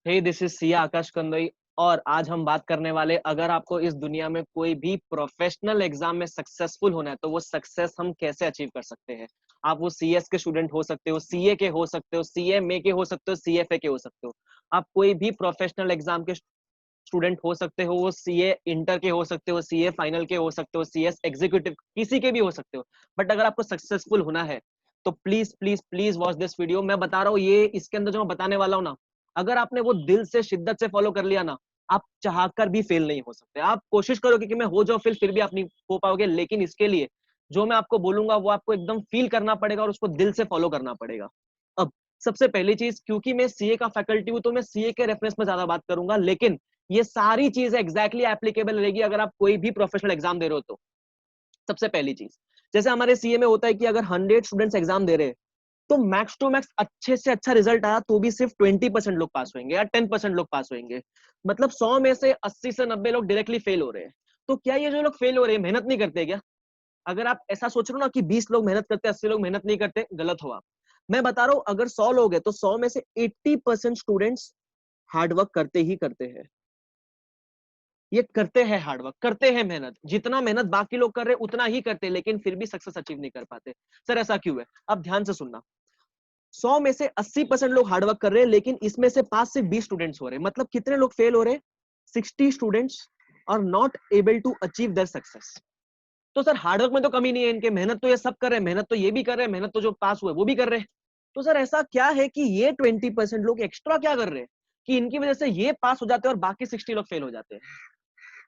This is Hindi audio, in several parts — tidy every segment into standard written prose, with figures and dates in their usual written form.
हे दिस इज सिया आकाश कंदई। और आज हम बात करने वाले, अगर आपको इस दुनिया में कोई भी प्रोफेशनल एग्जाम में सक्सेसफुल होना है तो वो सक्सेस हम कैसे अचीव कर सकते हैं। आप वो सीएस के स्टूडेंट हो सकते हो, सीए के हो सकते हो, सीएमए के हो सकते हो, सीएफए के हो सकते हो। आप कोई भी प्रोफेशनल एग्जाम के स्टूडेंट हो सकते हो, वो सीए इंटर के हो सकते हो, सीए फाइनल के हो सकते हो, सीएस एग्जीक्यूटिव किसी के भी हो सकते हो। बट अगर आपको सक्सेसफुल होना है तो please please please watch this video. मैं बता रहा हूँ, ये इसके अंदर जो मैं बताने वाला हूँ ना, अगर आपने वो दिल से शिद्दत से फॉलो कर लिया ना, आप चाहकर भी फेल नहीं हो सकते। आप कोशिश करोगे कि मैं हो जाऊं फेल, फिर भी आप नहीं हो पाओगे। लेकिन इसके लिए जो मैं आपको बोलूंगा वो आपको एकदम फील करना पड़ेगा और उसको दिल से फॉलो करना पड़ेगा। अब सबसे पहली चीज, क्योंकि मैं सीए का फैकल्टी हूं तो मैं सीए के रेफरेंस में ज्यादा बात करूंगा, लेकिन ये सारी चीजें एग्जैक्टली एप्लीकेबल रहेगी अगर आप कोई भी प्रोफेशनल एग्जाम दे रहे हो तो। सबसे पहली चीज, जैसे हमारे सीए में होता है कि अगर 100 स्टूडेंट्स एग्जाम दे रहे हैं तो मैक्स टू मैक्स अच्छे से अच्छा रिजल्ट आया तो भी सिर्फ 20% लोग पास होंगे या 10% लोग पास होंगे। मतलब 100 में से 80 से 90 लोग डायरेक्टली फेल हो रहे हैं। तो क्या ये जो लोग फेल हो रहे हैं मेहनत नहीं करते क्या? अगर आप ऐसा सोच रहे हो ना कि 20 लोग मेहनत करते, 80 लोग मेहनत नहीं करते, गलत हो आप। मैं बता रहा हूं, अगर 100 लोग हैं तो 100 में से 80% स्टूडेंट्स हार्डवर्क करते ही करते हैं। ये करते हैं, हार्डवर्क करते हैं, मेहनत जितना मेहनत बाकी लोग कर रहे हैं उतना ही करते हैं, लेकिन फिर भी सक्सेस अचीव नहीं कर पाते। सर ऐसा क्यों है? अब ध्यान से सुनना। 100 में से 80% लोग हार्डवर्क कर रहे हैं, लेकिन इसमें से 5 से 20 स्टूडेंट्स हो रहे हैं। मतलब कितने लोग फेल हो रहे हैं? 60 students are not able to achieve their success. तो सर हार्डवर्क में तो कमी नहीं है इनके, मेहनत तो ये सब कर रहे हैं, मेहनत तो ये भी कर रहे हैं, मेहनत तो जो पास हुए वो भी कर रहे हैं। तो सर ऐसा क्या है कि ये 20% लोग एक्स्ट्रा क्या कर रहे हैं कि इनकी वजह से ये पास हो जाते हैं और बाकी 60 लोग फेल हो जाते हैं?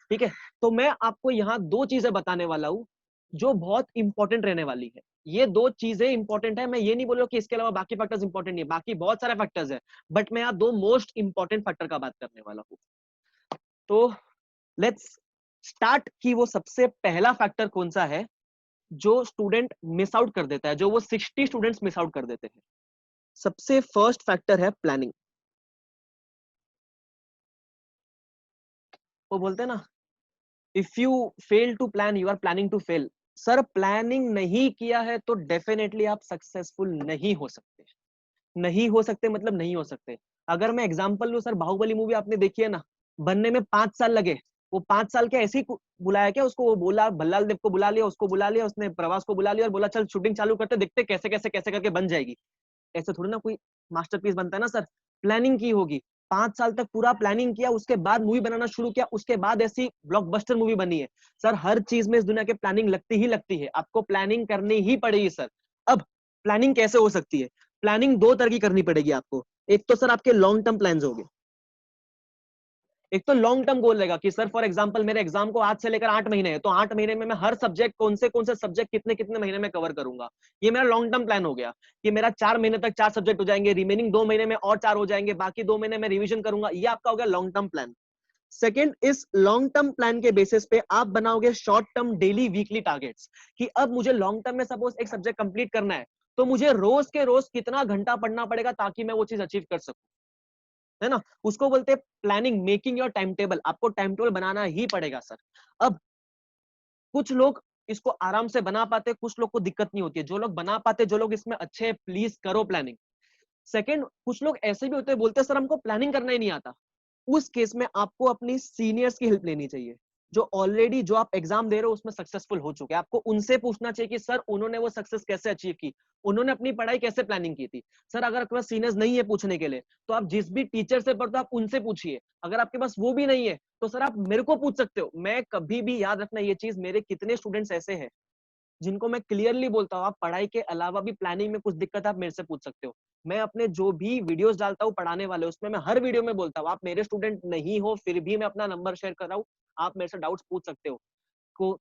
ठीक है, तो मैं आपको यहाँ दो चीजें बताने वाला हूँ जो बहुत इंपॉर्टेंट रहने वाली है। ये दो चीजें इंपॉर्टेंट है, मैं ये नहीं बोल रहा कि इसके अलावा बाकी फैक्टर्स इंपॉर्टेंट नहीं है, बाकी बहुत सारे फैक्टर्स है, बट मैं यहाँ दो मोस्ट इंपॉर्टेंट फैक्टर का बात करने वाला हूँ। तो लेट्स स्टार्ट कि वो सबसे पहला फैक्टर कौन सा है जो स्टूडेंट मिस आउट कर देता है, जो वो 60 स्टूडेंट्स मिस आउट कर देते हैं। सबसे फर्स्ट फैक्टर है प्लानिंग। वो बोलते हैं ना, if you fail to plan you are planning to fail. Sir planning नहीं किया है तो डेफिनेटली आप सक्सेसफुल नहीं हो सकते। नहीं हो सकते मतलब नहीं हो सकते। अगर मैं एग्जांपल लूं, सर बाहुबली मूवी आपने देखी है ना, बनने में 5 साल लगे। वो 5 साल के ऐसे ही बुलाया क्या उसको? वो बोला भल्लाल देव को बुला लिया, उसको बुला लिया, उसने प्रभास को बुला लिया और बोला चल शूटिंग चालू करते, देखते कैसे कैसे कैसे करके बन जाएगी। ऐसे थोड़ी ना कोई मास्टरपीस बनता है ना सर। प्लानिंग की होगी, 5 साल तक पूरा प्लानिंग किया, उसके बाद मूवी बनाना शुरू किया, उसके बाद ऐसी ब्लॉकबस्टर मूवी बनी है। सर हर चीज में इस दुनिया के प्लानिंग लगती ही लगती है, आपको प्लानिंग करनी ही पड़ेगी सर। अब प्लानिंग कैसे हो सकती है? प्लानिंग दो तरह की करनी पड़ेगी आपको। एक तो सर आपके लॉन्ग टर्म प्लान हो गए, एक तो लॉन्ग टर्म गोल रहेगा कि सर फॉर एग्जांपल मेरे एग्जाम को आज से लेकर 8 महीने है, तो 8 महीने में मैं हर सब्जेक्ट कौन से सब्जेक्ट कितने कितने महीने में कवर करूंगा। ये मेरा लॉन्ग टर्म प्लान हो गया कि मेरा 4 महीने तक 4 सब्जेक्ट हो जाएंगे, रिमेनिंग 2 महीने में और 4 हो जाएंगे, बाकी 2 महीने में रिविजन करूंगा। ये आपका हो गया लॉन्ग टर्म प्लान। सेकेंड, इस लॉन्ग टर्म प्लान के बेसिस पे आप बनाओगे short term daily weekly targets कि अब मुझे लॉन्ग टर्म में सपोज एक सब्जेक्ट कंप्लीट करना है, तो मुझे रोज के रोज कितना घंटा पढ़ना पड़ेगा ताकि मैं वो चीज अचीव कर सकूं, है ना? उसको बोलते हैं planning, making your time table. आपको टाइम टेबल बनाना ही पड़ेगा सर। अब कुछ लोग इसको आराम से बना पाते, कुछ लोग को दिक्कत नहीं होती है। जो लोग बना पाते, जो लोग इसमें अच्छे, प्लीज करो प्लानिंग। सेकंड, कुछ लोग ऐसे भी होते हैं, बोलते हैं सर हमको प्लानिंग करना ही नहीं आता। उस केस में आपको अपनी सीनियर्स की हेल्प लेनी चाहिए, जो ऑलरेडी जो आप एग्जाम दे रहे हो उसमें सक्सेसफुल हो चुके हैं। आपको उनसे पूछना चाहिए कि सर उन्होंने वो सक्सेस कैसे अचीव की, उन्होंने अपनी पढ़ाई कैसे प्लानिंग की थी। सर अगर आपके पास सीनियर्स नहीं है पूछने के लिए तो आप जिस भी टीचर से पढ़ते हो आप उनसे पूछिए। अगर आपके पास वो भी नहीं है तो सर आप मेरे को पूछ सकते हो। मैं कभी भी, याद रखना ये चीज, मेरे कितने स्टूडेंट्स ऐसे हैं जिनको मैं क्लियरली बोलता हूँ आप पढ़ाई के अलावा भी प्लानिंग में कुछ दिक्कत है आप मेरे से पूछ सकते हो। मैं अपने जो भी वीडियोस डालता हूँ पढ़ाने वाले, उसमें मैं हर वीडियो में बोलता हूँ आप मेरे स्टूडेंट नहीं हो फिर भी मैं अपना नंबर शेयर कर रहा हूँ, आप मेरे से डाउट्स पूछ सकते हो।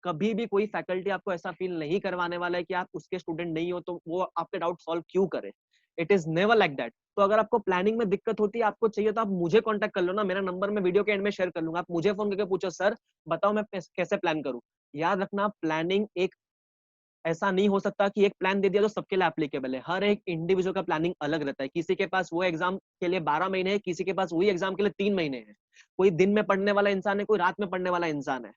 कभी भी कोई फैकल्टी आपको ऐसा फील नहीं करवाने वाला है कि आप उसके स्टूडेंट नहीं हो तो वो आपके डाउट सॉल्व क्यों करे। It is never like that. तो अगर आपको प्लानिंग में दिक्कत होती है, आपको चाहिए तो आप मुझे कांटेक्ट कर लो ना, मेरा नंबर मैं वीडियो के एंड में शेयर कर लूंगा, आप मुझे फोन करके पूछो सर बताओ मैं कैसे प्लान करूं। याद रखना, प्लानिंग एक ऐसा नहीं हो सकता कि एक प्लान दे दिया तो सबके लिए एप्लीकेबल है। हर एक इंडिविजुअल का प्लानिंग अलग रहता है। किसी के पास वो एग्जाम के लिए 12 महीने है, किसी के पास वही एग्जाम के लिए 3 महीने है। कोई दिन में पढ़ने वाला इंसान है, कोई रात में पढ़ने वाला इंसान है।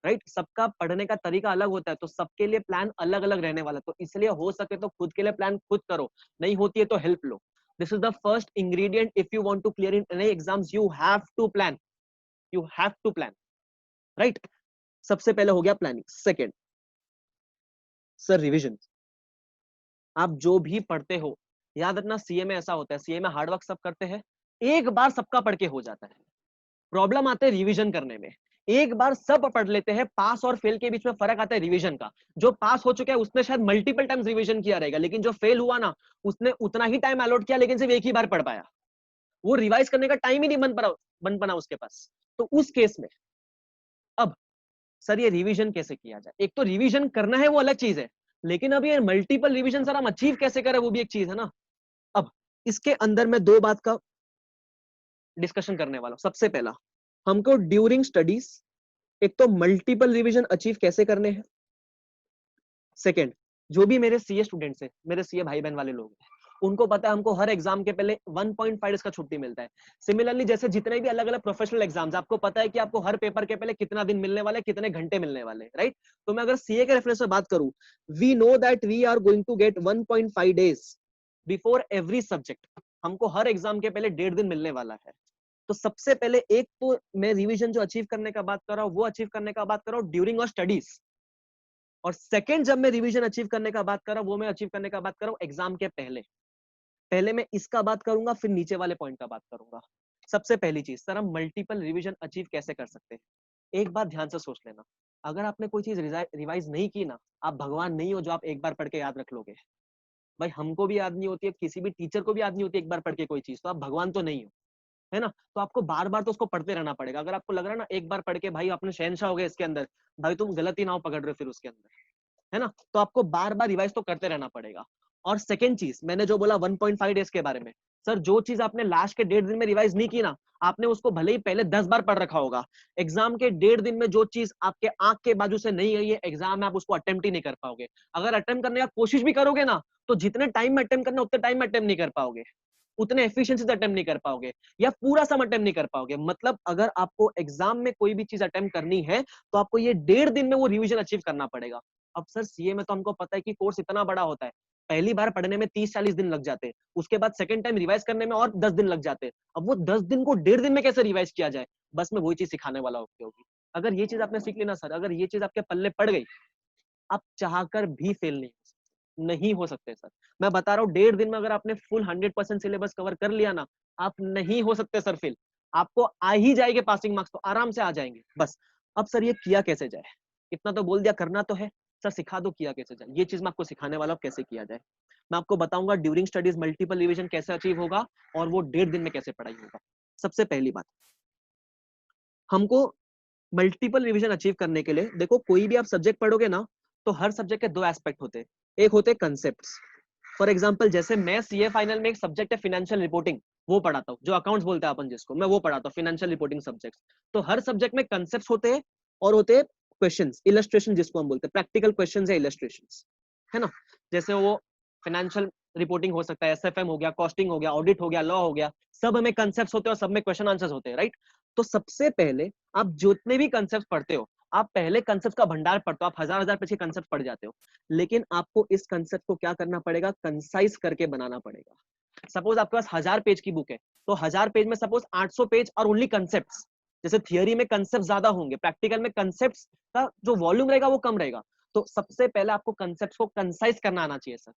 राइट, सबका पढ़ने का तरीका अलग होता है, तो सबके लिए प्लान अलग अलग रहने वाला। तो इसलिए हो सके तो खुद के लिए प्लान खुद करो, नहीं होती है तो help low. This is the first ingredient. If you want to clear in any exams, you have to plan. You have to plan, right? सबसे पहले हो गया प्लानिंग. Second sir revision. आप जो भी पढ़ते हो, याद रखना सीए में ऐसा होता है, सीए में हार्डवर्क सब करते हैं, एक बार सबका पढ़ के हो जाता है. प्रॉब्लम आते हैं रिवीजन करने में. एक बार सब पढ़ लेते हैं, पास और फेल के बीच में फर्क आता है रिवीजन का. जो पास हो चुका है उसने शायद मल्टीपल टाइम्स रिवीजन किया रहेगा, लेकिन जो फेल हुआ ना, उसने उतना ही टाइम अलॉट किया लेकिन सिर्फ एक ही बार पढ़ पाया. वो रिवाइज करने का टाइम ही नहीं बन पाना उसके पास. तो उस केस में अब सर ये रिवीजन कैसे किया जाए? एक तो रिवीजन करना है वो अलग चीज है, लेकिन अब ये मल्टीपल रिवीजन सर हम अचीव कैसे करें वो भी एक चीज है ना. अब इसके अंदर मैं दो बात का डिस्कशन करने वाला हूं. सबसे पहला, हमको ड्यूरिंग स्टडीज एक तो मल्टीपल रिवीजन अचीव कैसे करने हैं. सेकंड, जो भी मेरे सीए स्टूडेंट्स हैं, मेरे सीए भाई बहन वाले लोग हैं, उनको पता है हमको हर एग्जाम के पहले 1.5 डेज का छुट्टी मिलता है. सिमिलरली जैसे जितने भी अलग अलग प्रोफेशनल एग्जाम्स, आपको पता है कि आपको हर पेपर के पहले कितना दिन मिलने वाले, कितने घंटे मिलने वाले, राइट? तो मैं अगर सीए के रेफरेंस में बात करूं, we know that we are going to get 1.5 days before every subject. हमको हर एग्जाम के पहले 1.5 दिन मिलने वाला है. तो सबसे पहले एक तो मैं रिवीजन जो अचीव करने का बात कर रहा हूं वो अचीव करने का बात कर रहा हूं ड्यूरिंग और स्टडीज. और सेकंड जब मैं रिवीजन अचीव करने का बात कर रहा हूं वो मैं अचीव करने का बात कर रहा हूं एग्जाम के पहले. पहले मैं इसका बात करूंगा, फिर नीचे वाले पॉइंट का बात करूंगा. सबसे पहली चीज, सर हम मल्टीपल रिवीजन अचीव कैसे कर सकते हैं? एक बात ध्यान से सोच लेना, अगर आपने कोई चीज रिवाइज नहीं की ना, आप भगवान नहीं हो जो आप एक बार पढ़ के याद रख लोगे. भाई हमको भी याद नहीं होती है, किसी भी टीचर को भी याद नहीं होती एक बार पढ़ के कोई चीज, तो आप भगवान तो नहीं हो, है ना? तो आपको बार बार तो उसको पढ़ते रहना पड़ेगा. अगर आपको लग रहा है ना एक बार पढ़ के भाई आपने शहनशाह हो गए इसके अंदर, भाई तुम गलत ही नाव पकड़ रहे हो फिर उसके अंदर, है ना? तो आपको बार बार रिवाइज तो करते रहना पड़ेगा. और सेकंड चीज, मैंने जो बोला 1.5 डेज के बारे में, सर जो चीज आपने लास्ट के 1.5 दिन में रिवाइज नहीं की ना, आपने उसको भले ही पहले 10 बार पढ़ रखा होगा, एग्जाम के 1.5 दिन में जो चीज आपके आंख के बाजू से नहीं गई है, एग्जाम में आप उसको अटेम्प्ट ही नहीं कर पाओगे. अगर अटेम्प्ट करने का कोशिश भी करोगे ना, तो जितने टाइम में अटेम्प्ट करना उतने टाइम में अटेम्प्ट नहीं कर पाओगे, उतने एफिशिएंसी से अटेम्प्ट नहीं कर पाओगे, या पूरा सम अटेम्प्ट नहीं कर पाओगे. मतलब अगर आपको एग्जाम में कोई भी चीज अटेम्प्ट करनी है तो आपको ये 1.5 दिन में वो रिवीजन अचीव करना पड़ेगा. अब सर सीए में तो हमको पता है कि कोर्स इतना बड़ा होता है, पहली बार पढ़ने में 30-40 दिन लग जाते हैं, उसके बाद सेकंड टाइम रिवाइज करने में और 10 दिन लग जाते हैं. अब वो 10 दिन को 1.5 दिन में कैसे रिवाइज किया जाए, बस मैं वही चीज सिखाने वाला होगी. अगर ये चीज आपने सीख ली ना सर, अगर ये चीज आपके पल्ले पड़ गई, आप चाहकर भी फेल नहीं हो सकते सर. मैं बता रहा हूँ 1.5 दिन में अगर आपने फुल 100% सिलेबस कवर कर लिया ना, आप नहीं हो सकते सर फेल. आपको आ ही जाएंगे पासिंग मार्क्स, तो आराम से आ जाएंगे बस. अब सर ये किया कैसे जाए? इतना तो बोल दिया, करना तो है. सर सिखा दो किया कैसे जाए. ये चीज मैं आपको सिखाने वाला हूँ कैसे किया जाए. मैं आपको बताऊंगा ड्यूरिंग स्टडीज मल्टीपल रिवीजन कैसे अचीव होगा और वो 1.5 दिन में कैसे पढ़ाई होगा. सबसे पहली बात, हमको मल्टीपल रिवीजन अचीव करने के लिए, देखो कोई भी आप सब्जेक्ट पढ़ोगे ना, तो हर सब्जेक्ट के दो एस्पेक्ट होते हैं. एक होते हैं कंसेप्ट्स. फॉर एग्जांपल जैसे मैं सीए फाइनल में एक सब्जेक्ट है फाइनेंशियल रिपोर्टिंग, वो पढ़ाता हूँ, जो अकाउंट्स बोलते हैं अपन जिसको, मैं वो पढ़ाता हूँ फाइनेंशियल रिपोर्टिंग सब्जेक्ट. तो हर सब्जेक्ट में कंसेप्ट्स होते हैं और होते हैं क्वेश्चंस, इलस्ट्रेशन जिसको हम बोलते हैं, प्रैक्टिकल क्वेश्चंस या इलस्ट्रेशंस, है ना? जैसे वो फाइनेंशियल रिपोर्टिंग हो सकता है, एसएफएम हो गया, कॉस्टिंग हो गया, ऑडिट हो गया, लॉ हो गया, सब हमें कंसेप्ट्स होते हैं और सब में क्वेश्चन आंसर्स होते हैं, राइट? तो सबसे पहले आप जितने भी कंसेप्ट पढ़ते हो, आप पहले कंसेप्ट का भंडार पढ़ते हो, आप हजार हजार पेज के कंसेप्ट पढ़ जाते हो, लेकिन आपको इस कंसेप्ट को क्या करना पड़ेगा, कंसाइज करके बनाना पड़ेगा. सपोज आपके पास 1000 पेज की बुक है, तो 1000 पेज में सपोज 800 पेज और ओनली कंसेप्ट्स. जैसे थियरी में कंसेप्ट ज्यादा होंगे, प्रैक्टिकल में कंसेप्ट्स का जो वॉल्यूम रहेगा वो कम रहेगा. तो सबसे पहले आपको कंसेप्ट को कंसाइज करना आना चाहिए सर.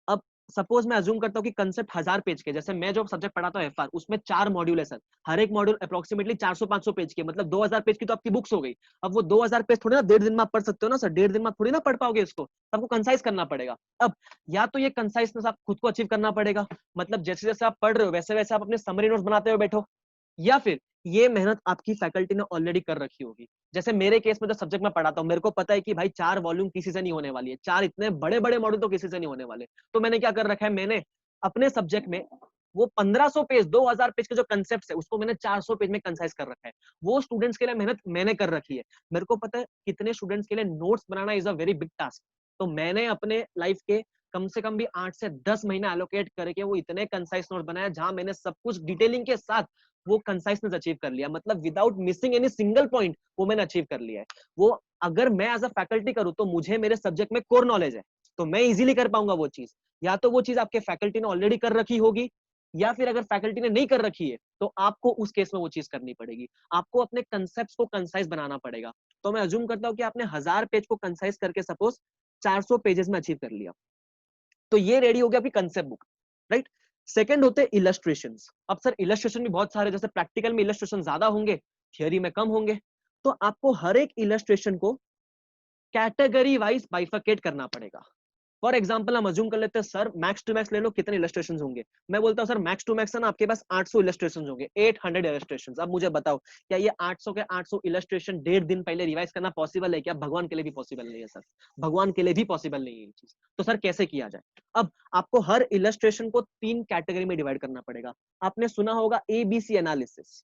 अब सपोज मैं अज्यूम करता हूँ कि कंसेप्ट 1000 पेज के, जैसे मैं जो सब्जेक्ट पढ़ाता हूँ एफआर, उसमें 4 मॉड्यूल है सर, हर एक मॉड्यूल अप्रोक्सीमेटली 400-500 पेज के, मतलब 2000 पेज की तो आपकी बुक्स हो गई. अब वो 2000 पेज थोड़ी ना 1.5 दिन में आप पढ़ सकते हो ना सर, 1.5 दिन में आप थोड़ी ना पढ़ पाओगे इसको, आपको कंसाइज करना पड़ेगा. अब या तो ये कंसाइजनेस आप खुद को अचीव करना पड़ेगा, मतलब जैसे जैसे आप पढ़ रहे हो वैसे वैसे आप अपने समरी नोट्स बनाते हुए बैठो, या फिर ये मेहनत आपकी फैकल्टी ने ऑलरेडी कर रखी होगी. जैसे मेरे केस में जो सब्जेक्ट मैं पढ़ाता हूँ, मेरे को पता है कि भाई 4 वॉल्यूम किसी से नहीं होने वाली है, 4 इतने बड़े बड़े मॉड्यूल तो किसी से नहीं होने वाले. तो मैंने क्या कर रखा है, मैंने अपने सब्जेक्ट में वो 1500 पेज 2000 पेज के जो कंसेप्ट है उसको मैंने 400 पेज में कंसाइज कर रखा है. वो स्टूडेंट्स के लिए मेहनत मैंने कर रखी है. मेरे को पता है कितने स्टूडेंट्स के लिए notes banana is a very big task. तो मैंने अपने लाइफ के कम से कम भी 8 से 10 महीने एलोकेट करके वो इतने कंसाइज नोट बनाया जहां मैंने सब कुछ डिटेलिंग के साथ वो कंसाइजनेस अचीव कर लिया, मतलब without missing any single point वो मैंने अचीव कर लिया है. वो अगर मैं एज अ फैकल्टी करूं तो मुझे मेरे सब्जेक्ट में कोर नॉलेज है, तो मैं इजीली कर पाऊंगा वो चीज. या तो वो चीज आपके फैकल्टी ने ऑलरेडी कर रखी होगी, या फिर अगर फैकल्टी ने नहीं कर रखी है तो आपको उस केस में वो चीज करनी पड़ेगी। आपको अपने कंसेप्ट को कंसाइज बनाना पड़ेगा। तो मैं अज्यूम करता हूं कि आपने 1000 पेज को कंसाइज करके सपोज 400 पेजेस में अचीव कर लिया, तो ये रेडी हो गया आपकी कंसेप्ट बुक, राइट। सेकंड होते हैं इलस्ट्रेशंस। अब सर इलस्ट्रेशन भी बहुत सारे, जैसे प्रैक्टिकल में इलस्ट्रेशन ज्यादा होंगे, थियोरी में कम होंगे, तो आपको हर एक इलस्ट्रेशन को कैटेगरी वाइज बाइफरकेट करना पड़ेगा। फॉर एग्जाम्पल हम अज्यूम कर लेते हैं सर मैक्स टू मैक्स ले लो, कितने इलस्ट्रेशन होंगे? मैं बोलता हूं सर मैक्स टू मैक्स है ना आपके पास 800 इलस्ट्रेशन होंगे, 800 इलस्ट्रेशन। अब मुझे बताओ क्या ये 800 के 800 इलस्ट्रेशन 1.5 दिन पहले रिवाइज करना पॉसिबल है क्या? भगवान के लिए भी पॉसिबल नहीं है सर, भगवान के लिए भी पॉसिबल नहीं है ये चीज। तो सर कैसे किया जाए? अब आपको हर इलस्ट्रेशन को 3 कैटेगरी में डिवाइड करना पड़ेगा। आपने सुना होगा ABC analysis,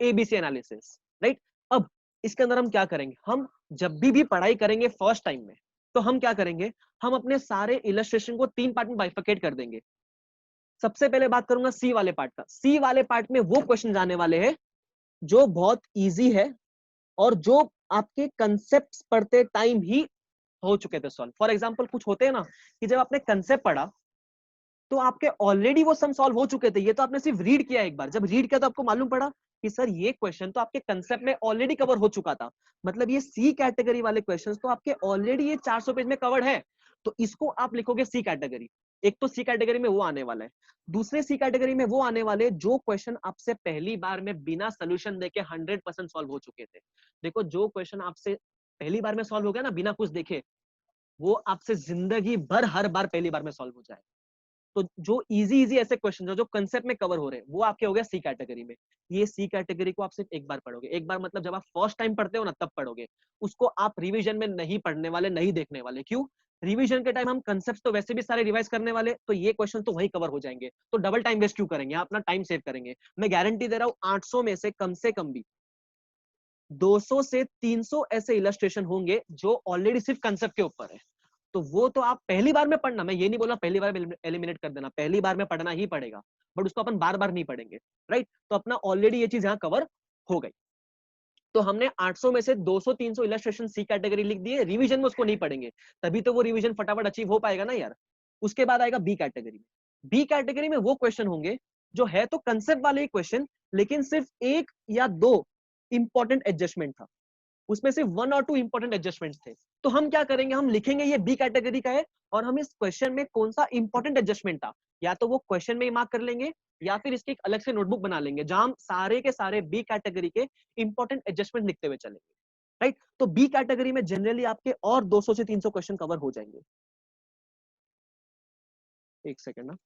ABC analysis, right. अब इसके अंदर हम क्या करेंगे, हम जब भी पढ़ाई करेंगे फर्स्ट टाइम में, तो हम क्या करेंगे, हम अपने सारे इलस्ट्रेशन को 3 पार्ट में बाइफरकेट कर देंगे। सबसे पहले बात करूंगा सी वाले पार्ट का। सी वाले पार्ट में वो क्वेश्चन आने वाले हैं जो बहुत इजी है और जो आपके कंसेप्ट पढ़ते टाइम ही हो चुके थे सॉल्व। फॉर एग्जाम्पल कुछ होते हैं ना कि जब आपने कंसेप्ट पढ़ा तो आपके ऑलरेडी वो सम सॉल्व हो चुके थे, ये तो आपने सिर्फ रीड किया एक बार, जब रीड किया तो आपको मालूम पड़ा कि सर ये क्वेश्चन तो आपके कंसेप्ट में ऑलरेडी कवर हो चुका था। मतलब ये सी कैटेगरी वाले क्वेश्चंस तो आपके ऑलरेडी ये 400 पेज में कवर्ड है, तो इसको आप लिखोगे सी कैटेगरी। एक तो सी कैटेगरी में वो आने वाला है। दूसरे सी कैटेगरी में वो आने वाले जो क्वेश्चन आपसे पहली बार में बिना सोल्यूशन देके 100% सॉल्व हो चुके थे। देखो जो क्वेश्चन आपसे पहली बार में सॉल्व हो गया ना बिना कुछ देखे, वो आपसे जिंदगी भर हर बार पहली बार में सॉल्व हो जाए। तो जो इजी इजी ऐसे क्वेश्चन जो कंसेप्ट में कवर हो रहे हैं वो आपके हो गया सी कैटेगरी में। ये सी कैटेगरी को आप सिर्फ एक बार पढ़ोगे, एक बार मतलब जब आप फर्स्ट टाइम पढ़ते हो ना तब पढ़ोगे, उसको आप रिवीजन में नहीं पढ़ने वाले, नहीं देखने वाले। क्यों? रिवीजन के टाइम हम कंसेप्ट तो वैसे भी सारे रिवाइज करने वाले, तो ये क्वेश्चन तो वही कवर हो जाएंगे, तो डबल टाइम वेस्ट क्यों करेंगे, अपना टाइम सेव करेंगे। मैं गारंटी दे रहा हूं 800 में से कम भी 200 से 300 ऐसे इलस्ट्रेशन होंगे जो ऑलरेडी सिर्फ कंसेप्ट के ऊपर है। तो वो तो आप पहली बार में पढ़ना, मैं ये नहीं बोला पहली बार में एलिमिनेट कर देना, पहली बार में पढ़ना ही पड़ेगा, बट उसको अपन बार बार नहीं पढ़ेंगे, राइट। तो अपना ऑलरेडी ये चीज यहाँ कवर हो गई। तो हमने 800 में से 200-300 इलस्ट्रेशन सी कैटेगरी लिख दिए, रिवीजन में उसको नहीं पढ़ेंगे, तभी तो वो रिवीजन फटाफट अचीव हो पाएगा ना यार। उसके बाद आएगा बी कैटेगरी में। बी कैटेगरी में वो क्वेश्चन होंगे जो है तो कंसेप्ट वाले ही क्वेश्चन, लेकिन सिर्फ एक या दो इंपॉर्टेंट एडजस्टमेंट था, उसमें सिर्फ 1 और 2 इंपॉर्टेंट एडजस्टमेंट्स थे। तो हम क्या करेंगे, हम लिखेंगे ये बी कैटेगरी का है और हम इस क्वेश्चन में कौन सा इंपॉर्टेंट एडजस्टमेंट था, या तो वो क्वेश्चन में ही मार्क कर लेंगे या फिर इसकी एक अलग से नोटबुक बना लेंगे जहां हम सारे के सारे बी कैटेगरी के इंपॉर्टेंट एडजस्टमेंट लिखते हुए चलेंगे, राइट। तो बी कैटेगरी में जनरली आपके और 200 से 300 क्वेश्चन कवर हो जाएंगे। एक सेकेंड ना,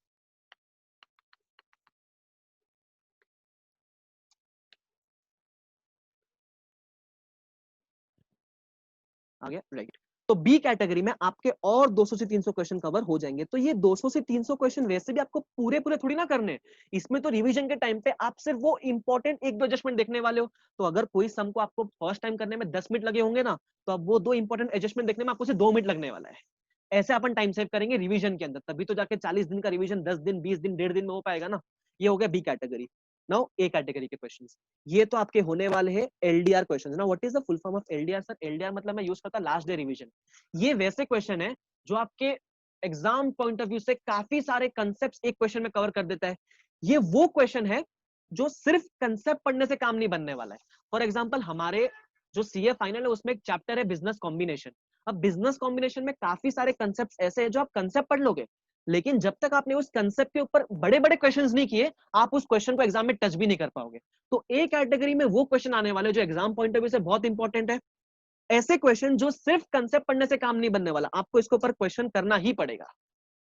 आ गया, राइट। तो बी कैटेगरी में आपके और 200 से 300 क्वेश्चन कवर हो जाएंगे। तो ये 200 से 300 क्वेश्चन वैसे भी आपको पूरे पूरे थोड़ी ना करने, इसमें तो रिवीजन के टाइम पे आप सिर्फ वो इंपॉर्टेंट एक दो एडजस्टमेंट देखने वाले हो। तो अगर कोई सम को आपको फर्स्ट टाइम करने में 10 मिनट लगे होंगे ना, तो अब वो दो इंपॉर्टेंट एडजस्टमेंट देखने में आपको सिर्फ 2 मिनट लगने वाला है। ऐसे अपन टाइम सेव करेंगे रिवीजन के अंदर, तभी तो जाके 40 दिन का रिवीजन 10 दिन 20 दिन 1.5 दिन में हो पाएगा ना। ये हो गया B category. Now A category के क्वेश्चंस, ये तो आपके होने वाले हैं एलडीआर क्वेश्चंस। ना what is the full form of LDR? Sir LDR मतलब मैं यूज करता लास्ट डे रिवीजन। ये वैसे क्वेश्चन है जो आपके एग्जाम पॉइंट ऑफ व्यू से काफी सारे कंसेप्ट्स एक क्वेश्चन में कवर कर देता है। ये वो क्वेश्चन है जो सिर्फ कंसेप्ट पढ़ने से काम नहीं बनने वाला है। फॉर एग्जाम्पल हमारे जो सीए फाइनल है उसमें एक चैप्टर है बिजनेस कॉम्बिनेशन। अब बिजनेस कॉम्बिनेशन में काफी सारे कंसेप्ट ऐसे हैं जो आप कंसेप्ट पढ़ लोगे, लेकिन जब तक आपने उस कंसेप्ट के ऊपर बड़े बड़े क्वेश्चंस नहीं किए, आप उस क्वेश्चन को एग्जाम में टच भी नहीं कर पाओगे। तो ए कैटेगरी में वो क्वेश्चन आने वाले जो एग्जाम पॉइंट ऑफ व्यू से बहुत इंपॉर्टेंट है। ऐसे क्वेश्चन जो सिर्फ कंसेप्ट पढ़ने से काम नहीं बनने वाला, आपको इसके ऊपर क्वेश्चन करना ही पड़ेगा,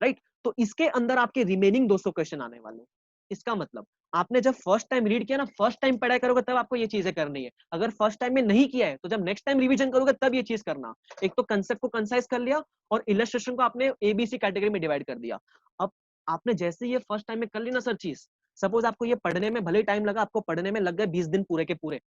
राइट। तो इसके अंदर आपके रिमेनिंग 200 क्वेश्चन आने वाले। इसका मतलब आपने जब फर्स्ट टाइम रीड किया ना, फर्स्ट टाइम पढ़ाई करोगे तब आपको ये चीजें करनी है। अगर फर्स्ट टाइम में नहीं किया है तो जब नेक्स्ट टाइम रिवीजन करोगे तब ये चीज करना। एक तो कंसेप्ट को कंसाइज कर लिया और इलस्ट्रेशन को आपने एबीसी कैटेगरी में डिवाइड कर दिया। अब आपने जैसे ये फर्स्ट टाइम में कर ली ना सर चीज, सपोज आपको ये पढ़ने में भले टाइम लगा, आपको पढ़ने में लग गए 20 दिन पूरे के पूरे,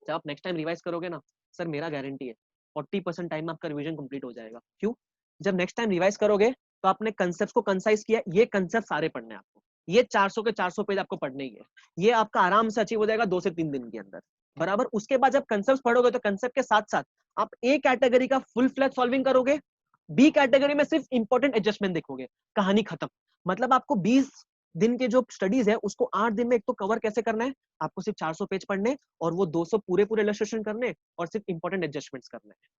जब आप नेक्स्ट टाइम रिवाइज करोगे ना, सर मेरा गारंटी है 40% टाइम में आपका रिवीजन कंप्लीट हो जाएगा। क्यों? जब नेक्स्ट टाइम रिवाइज करोगे तो आपने कंसेप्ट को कंसाइज किया, ये कंसेप्ट सारे पढ़ने हैं आपको, ये 400 के 400 पेज आपको पढ़ने ही है। ये आपका आराम से अचीव हो जाएगा 2 से 3 दिन के अंदर, बराबर। उसके बाद जब कंसेप्ट पढ़ोगे तो कंसेप्ट के साथ साथ आप ए कैटेगरी का फुल फ्लैश सॉल्विंग करोगे, बी कैटेगरी में सिर्फ इंपॉर्टेंट एडजस्टमेंट देखोगे, कहानी खत्म। मतलब आपको 20 दिन के जो स्टडीज है उसको 8 दिन में एक तो कवर कैसे करना है, आपको सिर्फ 400 पेज पढ़ने और वो 200 पूरे पूरे इलस्ट्रेशन करने और सिर्फ इंपॉर्टेंट एडजस्टमेंट्स करने हैं,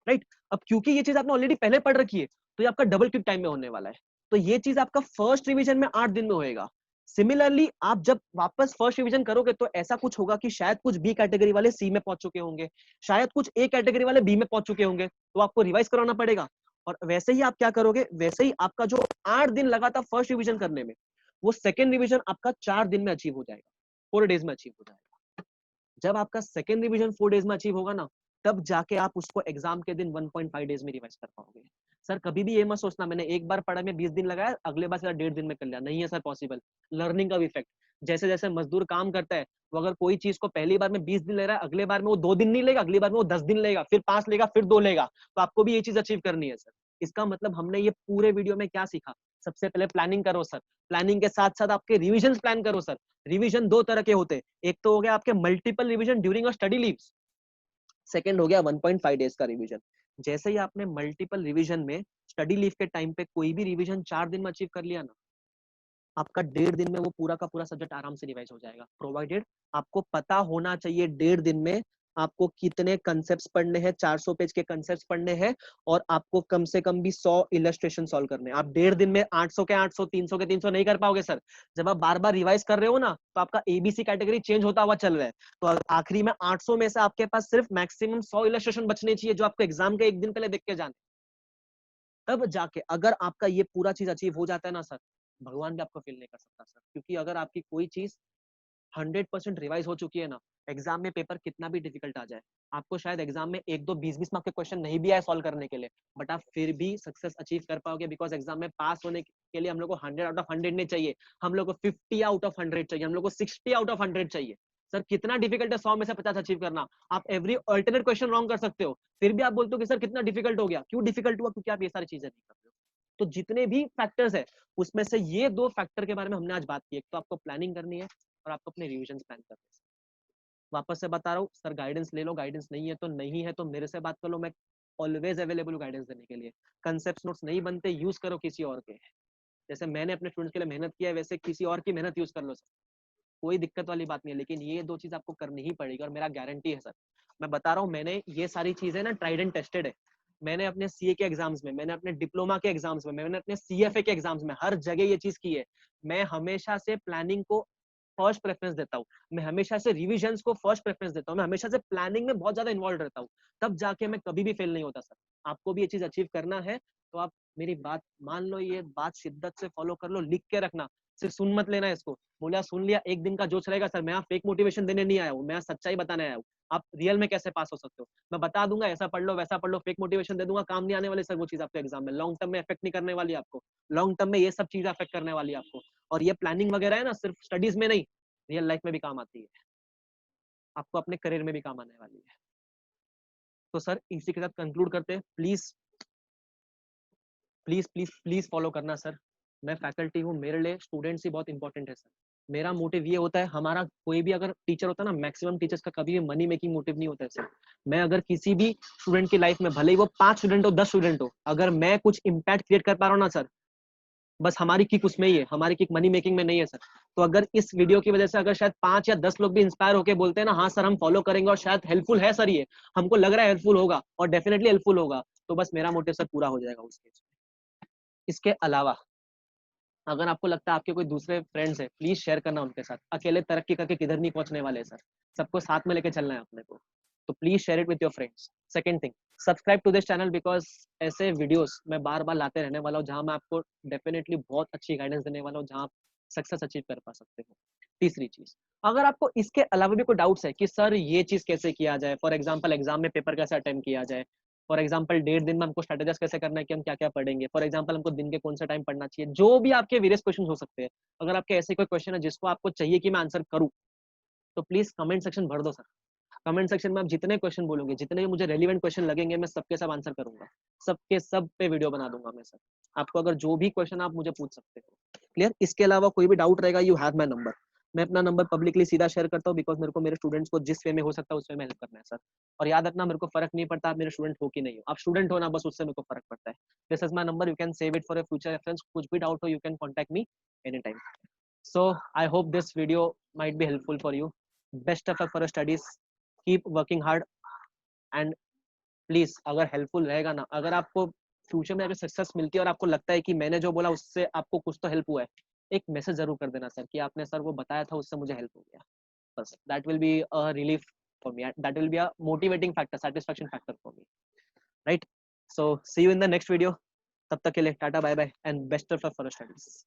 राइट। अब क्योंकि ये चीज आपने ऑलरेडी पहले पढ़ रखी है तो ये आपका डबल क्विक टाइम में होने वाला है, तो ये चीज आपका फर्स्ट रिवीजन में 8 दिन में होएगा। सिमिलरली आप जब वापस फर्स्ट रिवीजन करोगे तो ऐसा कुछ होगा कि शायद कुछ बी कैटेगरी वाले सी में पहुंच चुके होंगे, शायद कुछ ए कैटेगरी वाले बी में पहुंच चुके होंगे, तो आपको रिवाइज कराना पड़ेगा। और वैसे ही आप क्या करोगे, वैसे ही आपका जो 8 दिन लगा था फर्स्ट रिवीजन करने में, वो सेकेंड रिवीजन आपका 4 दिन में अचीव हो जाएगा, 4 डेज में अचीव हो जाएगा। जब आपका सेकेंड रिवीजन 4 डेज में अचीव होगा ना, तब जाके आप उसको एग्जाम के दिन 1.5 डेज में रिवाइज कर पाओगे। सर कभी भी ये मत सोचना मैंने एक बार पढ़ा में 20 दिन लगाया, अगले बार 1.5 दिन में कर लिया, नहीं है सर पॉसिबल। लर्निंग का इफेक्ट, जैसे जैसे मजदूर काम करता है, वो अगर कोई चीज को पहली बार में 20 दिन ले रहा है, अगले बार में वो 2 दिन नहीं लेगा, अगली बार में वो 10 दिन लेगा, फिर 5 लेगा, फिर 2 लेगा, तो आपको भी ये चीज अचीव करनी है सर। इसका मतलब हमने ये पूरे वीडियो में क्या सीखा, सबसे पहले प्लानिंग करो सर, प्लानिंग के साथ साथ आपके रिविजन प्लान करो सर। रिवीजन 2 तरह के होते हैं, एक तो हो गया आपके multiple revision during study leaves, second हो गया 1.5 डेज का रिवीजन। जैसे ही आपने मल्टीपल रिवीजन में स्टडी लीव के टाइम पे कोई भी रिवीजन 4 दिन में अचीव कर लिया ना, आपका 1.5 दिन में वो पूरा का पूरा सब्जेक्ट आराम से रिवाइज हो जाएगा, प्रोवाइडेड आपको पता होना चाहिए 1.5 दिन में आपको कितने कंसेप्ट्स पढ़ने हैं, 400 पेज के कंसेप्ट्स पढ़ने हैं, और आपको कम से कम भी 100 इलस्ट्रेशन सॉल्व करने हैं। आप 1.5 दिन में 800 के 800, 300 के 300 नहीं कर पाओगे सर। जब आप बार बार रिवाइज कर रहे हो ना, तो आपका एबीसी कैटेगरी चेंज होता हुआ चल रहा है, तो आखिरी में 800 में से आपके पास सिर्फ मैक्सिमम 100 इलस्ट्रेशन बचने चाहिए, जो आपको एग्जाम के एक दिन पहले देख के जाने। तब जाके अगर आपका ये पूरा चीज अचीव हो जाता है ना सर, भगवान भी आपको फेल नहीं कर सकता सर। क्योंकि अगर आपकी कोई चीज 100% रिवाइज हो चुकी है ना, एग्जाम में पेपर कितना भी डिफिकल्ट आ जाए, आपको शायद एग्जाम में 1-2 20-20 मार्क के क्वेश्चन नहीं भी आए सॉल्व करने के लिए, बट आप फिर भी सक्सेस अचीव कर पाओगे, बिकॉज एग्जाम में पास होने के लिए हम लोग को 100 आउट ऑफ 100 नहीं चाहिए, हम लोग को 50 आउट ऑफ 100 चाहिए, हम लोग को 60 आउट ऑफ 100 चाहिए। सर कितना डिफिकल्ट है 100 में से 50 अचीव करना। आप एवरी अल्टरनेट क्वेश्चन रॉन्ग कर सकते हो, फिर भी आप बोलते हो कि सर कितना डिफिकल्ट हो गया। क्यों डिफिकल्ट हुआ? क्योंकि आप ये सारी चीजें नहीं कर रहे हो। तो जितने भी फैक्टर्स है, उसमें से ये 2 फैक्टर के बारे में हमने आज बात की। एक तो आपको प्लानिंग करनी है और आपको अपने रिविजन प्लान करने हैं। वापस से बता रहा हूँ सर, गाइडेंस ले लो, गाइडेंस नहीं है तो नहीं है, तो मेरे से बात कर लो, मैं ऑलवेज अवेलेबल हूँ गाइडेंस देने के लिए। कंसेप्ट नोट्स नहीं बनते, यूज करो किसी और के, जैसे मैंने अपने स्टूडेंट्स के लिए मेहनत किया है, वैसे किसी और की मेहनत यूज कर लो सर, कोई दिक्कत वाली बात नहीं है। लेकिन ये 2 चीज आपको करनी ही पड़ेगी, और मेरा गारंटी है सर, मैं बता रहा हूँ, मैंने ये सारी चीजें ना ट्राइड एंड टेस्टेड है। मैंने अपने सीए के एग्जाम्स में, मैंने अपने डिप्लोमा के एग्जाम्स में, मैंने अपने सीएफए के एग्जाम्स में, हर जगह ये चीज की है। मैं हमेशा से प्लानिंग को फर्स्ट प्रेफरेंस देता हूँ, मैं हमेशा से रिविजन्स को फर्स्ट प्रेफरेंस देता हूँ, मैं हमेशा से प्लानिंग में बहुत ज्यादा इन्वॉल्व रहता हूँ, तब जाके मैं कभी भी फेल नहीं होता सर। आपको भी ये चीज अचीव करना है तो आप मेरी बात मान लो, ये बात शिद्दत से फॉलो कर लो, लिख के रखना, सिर्फ सुन मत लेना इसको। बोला सुन लिया, एक दिन का जोश रहेगा सर, मैं यहाँ फेक मोटिवेशन देने नहीं आया हूँ, मैं सच्चाई बताने आया हूँ। आप रियल में कैसे पास हो सकते हो मैं बता दूंगा, ऐसा पढ़ लो वैसा पढ़ लो, फेक मोटिवेशन दे दूंगा, काम नहीं आने वाले सर वो चीज आपके एग्जाम में, लॉन्ग टर्म में इफेक्ट नहीं करने वाली आपको, लॉन्ग टर्म में ये सब चीजें अफेक्ट करने वाली आपको। और ये प्लानिंग वगैरह है ना, सिर्फ स्टडीज में नहीं, रियल लाइफ में भी काम आती है, आपको अपने करियर में भी काम आने वाली है। तो सर इसी के साथ कंक्लूड करते हैं, please please please please follow करना सर। मैं फैकल्टी हूँ, मेरे लिए स्टूडेंट्स ही बहुत इंपॉर्टेंट है सर। मेरा मोटिव ये होता है, हमारा कोई भी अगर टीचर होता है ना, मैक्सिमम टीचर्स का कभी भी मनी मेकिंग मोटिव नहीं होता है सर। मैं अगर किसी भी स्टूडेंट की लाइफ में, भले ही वो 5 स्टूडेंट हो 10 स्टूडेंट हो, अगर मैं कुछ इम्पैक्ट क्रिएट कर पा रहा हूँ ना सर, बस हमारी किक उसमें ही है, हमारी किक मनी मेकिंग में नहीं है सर। तो अगर इस वीडियो की वजह से अगर शायद 5 या 10 लोग भी इंस्पायर होकर बोलते हैं ना, हाँ सर हम फॉलो करेंगे और शायद हेल्पफुल है सर, ये हमको लग रहा है हेल्पफुल होगा और डेफिनेटली हेल्पफुल होगा, तो बस मेरा मोटिव सर पूरा हो जाएगा उस केस में। इसके अलावा अगर आपको लगता है आपके कोई दूसरे फ्रेंड्स है, प्लीज शेयर करना उनके साथ। अकेले तरक्की करके किधर नहीं पहुंचने वाले सर, सबको साथ में लेके चलना है अपने को, तो please share it with your friends. Second thing, subscribe to this channel, because ऐसे वीडियोस मैं बार बार लाते रहने वाला हूँ, जहां मैं आपको डेफिनेटली बहुत अच्छी गाइडेंस देने वाला हूँ, जहां आप सक्सेस अचीव कर पा सकते हो। तीसरी चीज, अगर आपको इसके अलावा भी कोई डाउट्स है कि सर ये चीज कैसे किया जाए, फॉर एग्जाम्पल एग्जाम में पेपर कैसे अटेम्प्ट किया जाए, फॉर एग्जाम्पल 1.5 दिन में हमको स्ट्रेटेजाइज कैसे करना है कि हम क्या क्या पढ़ेंगे, फॉर एग्जाम्पल हमको दिन के कौन सा टाइम पढ़ना चाहिए, जो भी आपके वेरियस क्वेश्चन हो सकते हैं, अगर आपके ऐसे कोई क्वेश्चन है जिसको आपको चाहिए कि मैं आंसर करूं, तो प्लीज कमेंट सेक्शन भर दो सर। कमेंट सेक्शन में आप जितने क्वेश्चन बोलोगे, जितने भी मुझे रेलिवेंट क्वेश्चन लगेंगे, मैं सबके सब आंसर करूंगा, सबके सब पे वीडियो बना दूंगा मैं सर। आपको अगर जो भी क्वेश्चन आप मुझे पूछ सकते हो, क्लियर। इसके अलावा कोई भी डाउट रहेगा, यू हैव माय नंबर, मैं अपना नंबर पब्लिकली सीधा शेयर करता हूँ बिकॉज मेरे को मेरे स्टूडेंट्स को जिस वे में हो सकता है उस वे में हेल्प करना है सर। और याद रखना, मेरे को फर्क नहीं पड़ता आप मेरे स्टूडेंट हो कि नहीं हो, आप स्टूडेंट हो ना, बस उससे मेरे को फर्क पड़ता है। This is my number, you can save it for your future reference, कुछ भी डाउट हो you can contact me any time. So I hope this video might be helpful for you. Best of luck for your studies, keep working hard and please अगर हेल्पफुल रहेगा ना, अगर आपको फ्यूचर में अगर सक्सेस मिलती है और आपको लगता है कि मैंने जो बोला उससे आपको कुछ तो हेल्प हुआ है, एक मैसेज जरूर कर देना सर कि आपने सर वो बताया था उससे मुझे हेल्प हो गया, बस that will be a relief for me, that will be a motivating factor, satisfaction factor for me, right? So see you in the next video, तब तक के लिए tata bye bye and best of luck for studies.